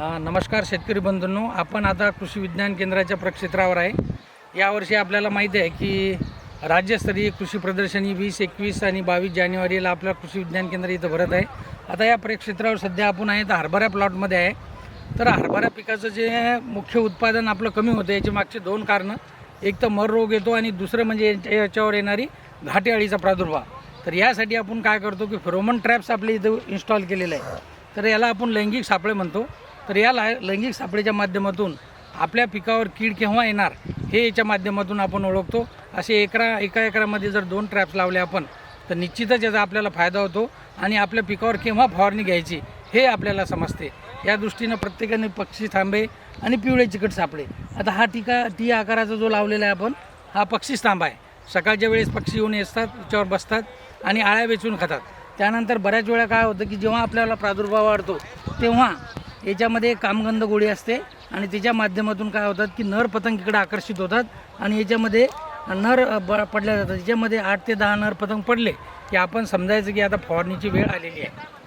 नमस्कार शेतकरी बंधूंनो, आपण आता कृषी विज्ञान केंद्राच्या प्रक्षेत्रावर आहे। यावर्षी आपल्याला माहिती आहे की राज्यस्तरीय कृषी प्रदर्शनी 20, 21 आणि 22 जानेवारीला आपल्या कृषी विज्ञान केंद्र इथं भरत आहे। आता या प्रक्षेत्रावर सध्या आपण आहे तर हरभरा प्लॉटमध्ये आहे। तर हरभरा पिकाचं जे मुख्य उत्पादन आपलं कमी होतं याचे मागचे दोन कारणं, एक तर मर रोग येतो आणि दुसरं म्हणजे याच्यावर येणारी घाटे अळीचा प्रादुर्भाव। तर यासाठी आपण काय करतो की फेरोमोन ट्रॅप्स आपले इथं इन्स्टॉल केलेले आहे। तर याला आपण लैंगिक सापळे म्हणतो। तर या लैंगिक सापळेच्या माध्यमातून आपल्या पिकावर कीड केव्हा येणार हे याच्या माध्यमातून आपण ओळखतो। असे एका एकरामध्ये जर 2 ट्रॅप्स लावले आपण तर निश्चितच याचा आपल्याला फायदा होतो आणि आपल्या पिकावर केव्हा फवारणी घ्यायची हे आपल्याला समजते। या दृष्टीने प्रत्येकाने पक्षी थांबे आणि पिवळे चिकट सापळे, आता हा टी आकाराचा जो लावलेला आहे आपण, हा पक्षी थांबा आहे। सकाळच्या वेळेस पक्षी येऊन असतात, त्याच्यावर बसतात आणि आळ्या वेचून खातात। त्यानंतर बऱ्याच वेळा काय होतं की जेव्हा आपल्याला प्रादुर्भाव वाढतो तेव्हा याच्यामध्ये कामगंध गोळी असते आणि त्याच्या माध्यमातून काय होतात की नर पतंग इकडे आकर्षित होतात आणि याच्यामध्ये नर पडल्या जातात। याच्यामध्ये 8 ते 10 नर पतंग पडले की आपण समजायचं की आता फवारणीची वेळ आलेली आहे।